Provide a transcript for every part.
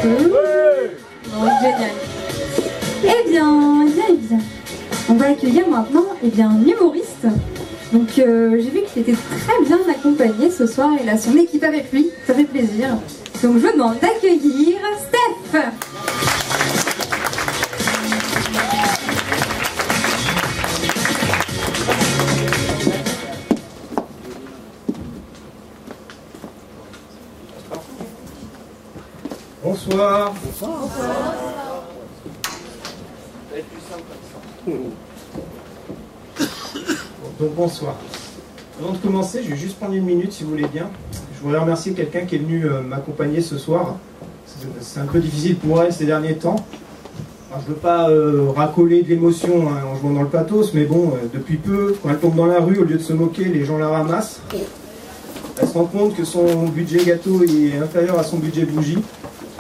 peu. Bon, génial. Eh bien. On va accueillir maintenant un humoriste. Donc j'ai vu qu'il était très bien accompagné ce soir. Il a son équipe avec lui. Ça fait plaisir. Donc je vous demande d'accueillir Steph. Bonsoir. Donc bonsoir. Avant de commencer, je vais juste prendre une minute si vous voulez bien. Je voudrais remercier quelqu'un qui est venu m'accompagner ce soir. C'est un peu difficile pour elle ces derniers temps. Alors, je ne veux pas racoler de l'émotion en jouant dans le pathos, mais bon, depuis peu, quand elle tombe dans la rue, au lieu de se moquer, les gens la ramassent. Elle se rend compte que son budget gâteau est inférieur à son budget bougie.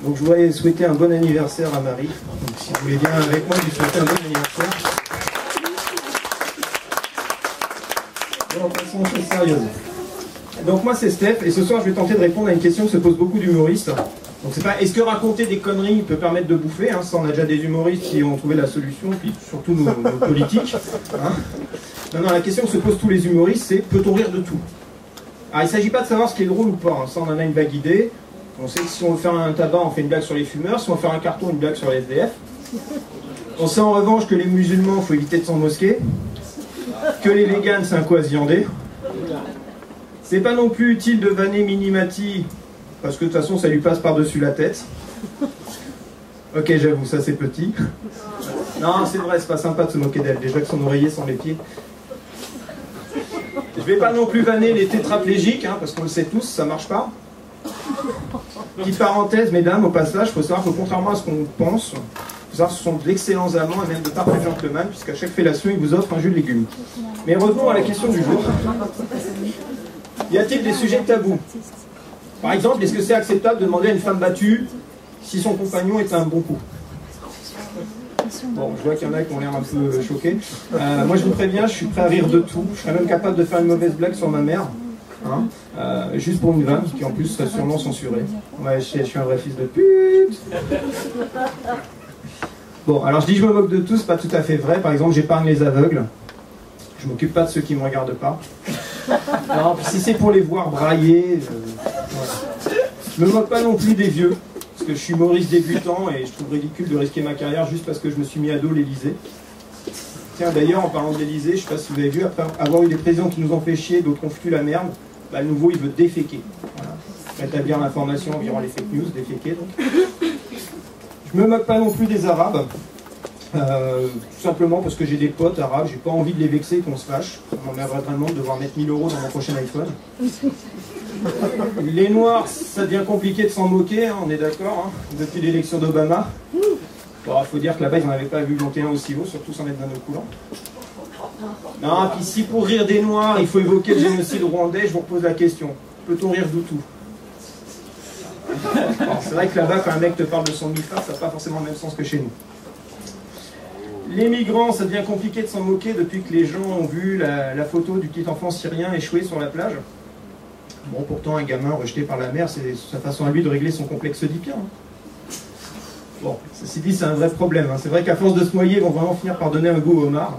Donc je voudrais souhaiter un bon anniversaire à Marie. Donc si vous voulez bien avec moi lui souhaiter un bon anniversaire. Bon, passons aux choses sérieuses. Donc moi c'est Steph, et ce soir je vais tenter de répondre à une question que se pose beaucoup d'humoristes. Donc c'est pas, est-ce que raconter des conneries peut permettre de bouffer, hein, ça on a déjà des humoristes qui ont trouvé la solution, puis surtout nos politiques. Hein. Non, la question que se posent tous les humoristes, c'est peut-on rire de tout? Alors il ne s'agit pas de savoir ce qui est drôle ou pas, hein. Ça on en a une vague idée. On sait que si on veut faire un tabac, on fait une blague sur les fumeurs, si on veut faire un carton, une blague sur les SDF. On sait en revanche que les musulmans, il faut éviter de s'en mosquer, que les véganes, c'est un quasi-andé. C'est pas non plus utile de vanner Minimati, parce que de toute façon, ça lui passe par-dessus la tête. Ok, j'avoue, ça c'est petit. Non, c'est vrai, c'est pas sympa de se moquer d'elle, déjà que son oreiller sans les pieds. Je vais pas non plus vanner les tétraplégiques, hein, parce qu'on le sait tous, ça marche pas. Petite parenthèse, mesdames, au passage, il faut savoir que contrairement à ce qu'on pense, il faut savoir que ce sont d'excellents amants et même de parfaits gentlemen, puisqu'à chaque fellation, ils vous offrent un jus de légumes. Mais revenons à la question du jour. Y a-t-il des sujets tabous? Par exemple, est-ce que c'est acceptable de demander à une femme battue si son compagnon est un bon coup? Bon, je vois qu'il y en a qui ont l'air un peu choqués. Moi, je vous préviens, je suis prêt à rire de tout. Je serais même capable de faire une mauvaise blague sur ma mère. Hein, juste pour une vanne, qui en plus serait sûrement censurée. Ouais, je suis un vrai fils de pute. Bon, alors je dis je me moque de tout, c'est pas tout à fait vrai. Par exemple, j'épargne les aveugles. Je m'occupe pas de ceux qui me regardent pas. Non, puis si c'est pour les voir brailler, voilà. Je me moque pas non plus des vieux, parce que je suis humoriste débutant et je trouve ridicule de risquer ma carrière juste parce que je me suis mis à dos l'Élysée. Tiens, d'ailleurs, en parlant de l'Élysée, je sais pas si vous avez vu, après avoir eu des présidents qui nous ont fait chier, d'autres ont foutu la merde, bah, le nouveau, il veut déféquer. Voilà. Rétablir l'information environ les fake news, déféquer donc. Je me moque pas non plus des Arabes, tout simplement parce que j'ai des potes arabes, j'ai pas envie de les vexer qu'on se fâche. Ça m'emmerderait vraiment de devoir mettre 1000 € dans mon prochain iPhone. Les Noirs, ça devient compliqué de s'en moquer, hein, on est d'accord, hein, depuis l'élection d'Obama. Bon, il faut dire que là-bas, ils n'en avaient pas vu monter un aussi haut, surtout sans être d'un autre coulant. Non, puis si pour rire des Noirs, il faut évoquer le génocide rwandais, je vous repose la question. Peut-on rire de tout? C'est vrai que là-bas, quand un mec te parle de son MIFA, ça n'a pas forcément le même sens que chez nous. Les migrants, ça devient compliqué de s'en moquer depuis que les gens ont vu la photo du petit enfant syrien échoué sur la plage. Bon, pourtant, un gamin rejeté par la mer, c'est sa façon à lui de régler son complexe oedipien. Hein. Bon, ceci dit, c'est un vrai problème. Hein. C'est vrai qu'à force de se noyer, ils vont vraiment finir par donner un goût au homard.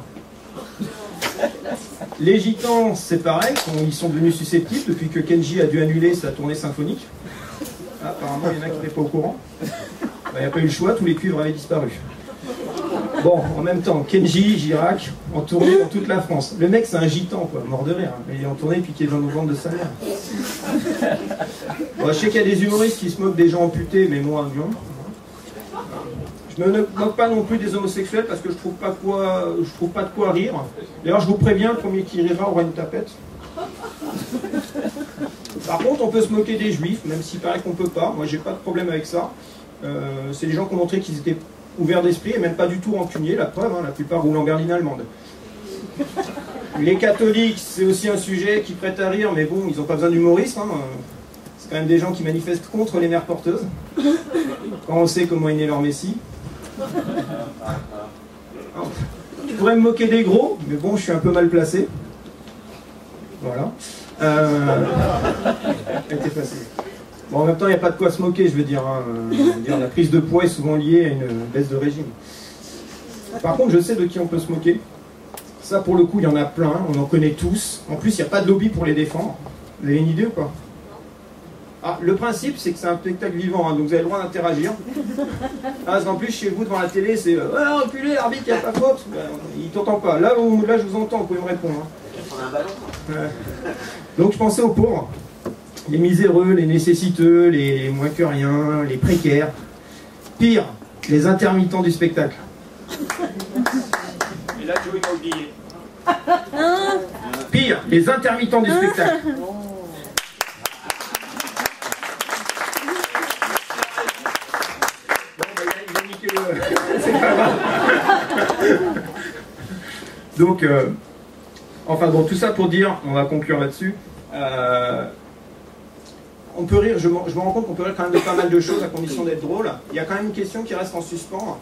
Les gitans, c'est pareil, ils sont devenus susceptibles depuis que Kenji a dû annuler sa tournée symphonique. Ah, apparemment, il y en a qui n'étaient pas au courant. Il n'y a pas eu le choix, tous les cuivres avaient disparu. Bon, en même temps, Kenji Girac, en tournée dans toute la France. Le mec, c'est un gitan, quoi, mort de rire. Hein. Mais il est en tournée depuis qu'il est dans le ventre de sa mère. Bon, je sais qu'il y a des humoristes qui se moquent des gens amputés, mais moi, non. Je ne me moque pas non plus des homosexuels parce que je trouve pas de quoi rire. D'ailleurs, je vous préviens, le premier qui rira aura une tapette. Par contre, on peut se moquer des juifs, même s'il paraît qu'on peut pas. Moi, j'ai pas de problème avec ça. C'est des gens qui ont montré qu'ils étaient ouverts d'esprit et même pas du tout rancuniers, la preuve, hein, la plupart roulent en berline allemande. Les catholiques, c'est aussi un sujet qui prête à rire, mais bon, ils n'ont pas besoin d'humoristes. Hein. C'est quand même des gens qui manifestent contre les mères porteuses, quand on sait comment est né leur messie. Je pourrais me moquer des gros, mais bon, je suis un peu mal placé. Voilà. Elle était facile. Bon, en même temps, il n'y a pas de quoi se moquer, je veux dire, hein. Je veux dire, la prise de poids est souvent liée à une baisse de régime. Par contre, je sais de qui on peut se moquer. Ça, pour le coup, il y en a plein, on en connaît tous. En plus, il n'y a pas de lobby pour les défendre. Vous avez une idée ou pas? Ah, le principe, c'est que c'est un spectacle vivant, hein, donc vous avez le droit d'interagir. Ah, parce qu'en plus, chez vous, devant la télé, c'est ah, reculez, l'arbitre, il n'y a pas faute. Ben, il t'entend pas. Là, je vous entends, vous pouvez me répondre. Hein. Donc, je pensais aux pauvres, les miséreux, les nécessiteux, les moins que rien, les précaires. Pire, les intermittents du spectacle. Et là, Joey m'a oublié. Pire, les intermittents du spectacle. C'est pas grave. Donc, enfin bon, tout ça pour dire, on va conclure là-dessus. On peut rire, je me rends compte qu'on peut rire quand même de pas mal de choses à condition d'être drôle. Il y a quand même une question qui reste en suspens.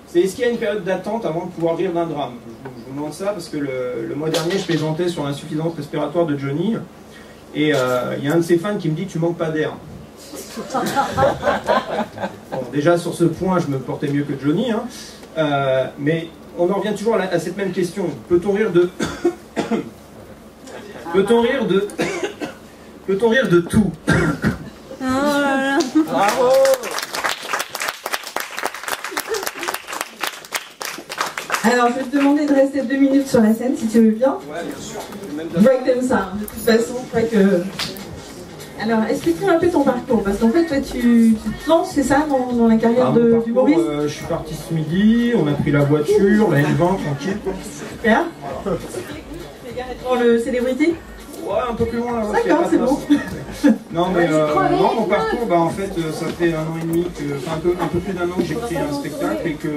C'est est-ce qu'il y a une période d'attente avant de pouvoir rire d'un drame? Je vous demande ça parce que le mois dernier, je plaisantais sur l'insuffisance respiratoire de Johnny. Et il y a un de ses fans qui me dit « tu manques pas d'air ». Bon, déjà sur ce point, je me portais mieux que Johnny, hein. Mais on en revient toujours à cette même question. Peut-on rire de... Peut-on rire de... Peut-on rire de tout? Oh là là. Bravo! Alors, je vais te demander de rester 2 minutes sur la scène, si tu veux bien. Ouais, bien sûr. Je vois que t'aimes ça, hein. De toute façon, je crois que... Alors, explique-nous un peu ton parcours, parce qu'en fait, toi, tu te lances, c'est ça, dans la carrière d'humoriste? Je suis parti ce midi, on a pris la voiture, la N20, tranquille. Super. Dans le célébrité? Ouais, un peu plus loin là. D'accord, c'est bon. Non, mais non, mon parcours, bah, en fait, ça fait 1 an et demi, enfin un peu plus d'1 an que j'ai créé un spectacle et que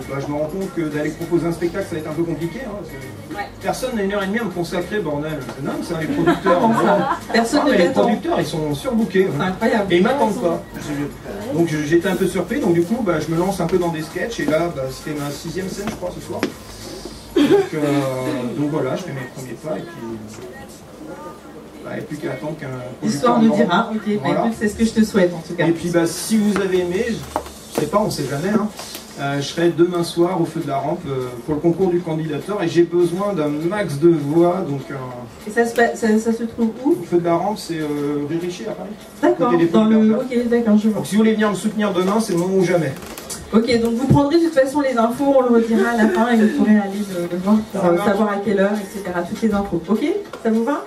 bah, je me rends compte que d'aller proposer un spectacle, ça va être un peu compliqué. Hein, personne n'a 1h30 à me consacrer, bordel. Non, c'est les producteurs. Personne ne les t'attend. producteurs, ils sont surbookés. C'est incroyable. Et ils m'attendent pas. Donc j'étais un peu surpris, donc du coup, bah, je me lance un peu dans des sketchs et là, bah, c'était ma 6e scène, je crois, ce soir. Donc voilà, je fais mes premiers pas et puis. Il n'y a plus qu'à attendre qu'un... L'histoire nous dira, ok, voilà. Bah, c'est ce que je te souhaite en tout cas. Et puis bah, si vous avez aimé, je sais pas, on sait jamais, hein, je serai demain soir au Feu de la Rampe pour le concours du candidateur et j'ai besoin d'un max de voix. Donc, et ça se trouve où? Au Feu de la Rampe, c'est rue Richer à Paris. D'accord, dans le... Ok, d'accord, je vois. Donc si vous voulez venir me soutenir demain, c'est le moment ou jamais. Ok, donc vous prendrez de toute façon les infos, on le redira à la fin et vous pourrez aller le voir pour savoir à quelle heure, etc. Toutes les infos. Ok, ça vous va?